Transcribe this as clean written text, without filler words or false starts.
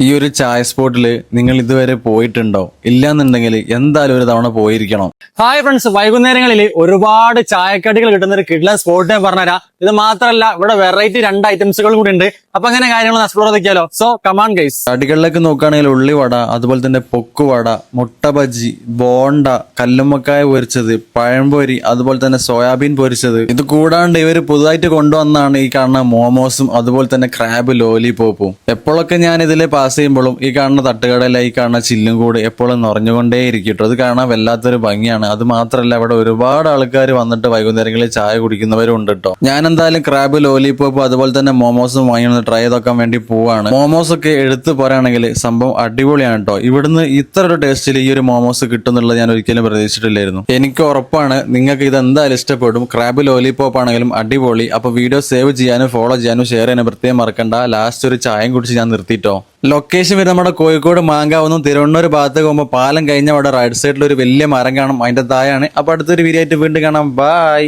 ഈ ഒരു ചായ സ്പോട്ടിൽ നിങ്ങൾ ഇതുവരെ പോയിട്ടുണ്ടോ? ഇല്ലാന്നുണ്ടെങ്കിൽ എന്തായാലും ഒരു തവണ പോയിരിക്കണം. ഹായ് ഫ്രണ്ട്സ്, വൈകുന്നേരങ്ങളിൽ ഒരുപാട് ചായക്കടികൾ കിട്ടുന്ന ഒരു കിഡ്ലൻ സ്പോട്ട് ഞാൻ പറഞ്ഞുതരാം. ഇത് മാത്രമല്ല, ഇവിടെ വെറൈറ്റി 2 ഐറ്റംസുകൾ കൂടി ഉണ്ട്. അപ്പൊ അങ്ങനെ കാര്യങ്ങൾ എക്സ്പ്ലോർ ചെയ്തിരിക്കാലോ. So come on guys. കടികളിലേക്ക് നോക്കുകയാണെങ്കിൽ ഉള്ളിവട, അതുപോലെ തന്നെ പൊക്കുവട, മുട്ട ബജി, ബോണ്ട, കല്ലുമ്മക്കായ പൊരിച്ചത്, പഴംപൊരി, അതുപോലെ തന്നെ സോയാബീൻ പൊരിച്ചത്. ഇത് കൂടാണ്ട് ഇവര് പുതുതായിട്ട് കൊണ്ടുവന്നാണ് ഈ കാണുന്ന മോമോസും അതുപോലെ തന്നെ ക്രാബ് ലോലിപോപ്പും. എപ്പോഴൊക്കെ ഞാൻ ഇതിലെ പാസ് ചെയ്യുമ്പോഴും ഈ കാണുന്ന തട്ടുകടയില, ഈ കാണുന്ന ചില്ലും കൂടി എപ്പോഴും നിറഞ്ഞുകൊണ്ടേ ഇരിക്കട്ടോ. അത് കാണാൻ വല്ലാത്തൊരു ഭംഗിയാണ്. അത് മാത്രമല്ല, ഇവിടെ ഒരുപാട് ആൾക്കാർ വന്നിട്ട് വൈകുന്നേരങ്ങളിൽ ചായ കുടിക്കുന്നവരും ഉണ്ട് കേട്ടോ. ഞാൻ എന്തായാലും ക്രാബ് ലോലിപോപ്പ് അതുപോലെ തന്നെ മോമോസും വാങ്ങി ട്രൈ ചെയ്തൊക്കാൻ വേണ്ടി പോവാണ്. മോമോസ് ഒക്കെ എടുത്ത് പറയുകയാണെങ്കിൽ സംഭവം അടിപൊളിയാണ് കേട്ടോ. ഇവിടുന്ന് ഇത്ര ഒരു ടേസ്റ്റിൽ ഈ ഒരു മോമോസ് കിട്ടുന്നുള്ളത് ഞാൻ ഒരിക്കലും പ്രതീക്ഷിച്ചിട്ടില്ലായിരുന്നു. എനിക്ക് ഉറപ്പാണ് നിങ്ങൾക്ക് ഇത് എന്തായാലും ഇഷ്ടപ്പെടും. ക്രാബ് ലോലിപോപ്പ് ആണെങ്കിലും അടിപൊളി. അപ്പൊ വീഡിയോ സേവ് ചെയ്യാനും ഫോളോ ചെയ്യാനും ഷെയർ ചെയ്യാനും പ്രത്യേകം മറക്കണ്ട. ലാസ്റ്റ് ഒരു ചായയും കുടിച്ച് ഞാൻ നിർത്തിട്ടോ. ലൊക്കേഷൻ വരുന്നത് നമ്മുടെ കോഴിക്കോട് മാങ്കാവുന്നു തിരുവണ്ണൂർ ഭാഗത്തേക്ക് പോകുമ്പോൾ പാലം കഴിഞ്ഞ അവിടെ റൈറ്റ് സൈഡിൽ ഒരു വലിയ മരം കാണും. അതിന്റെ താഴെയാണ്. അപ്പൊ അടുത്തൊരു വീഡിയോ ആയിട്ട് വീണ്ടും കാണാം. ബൈ.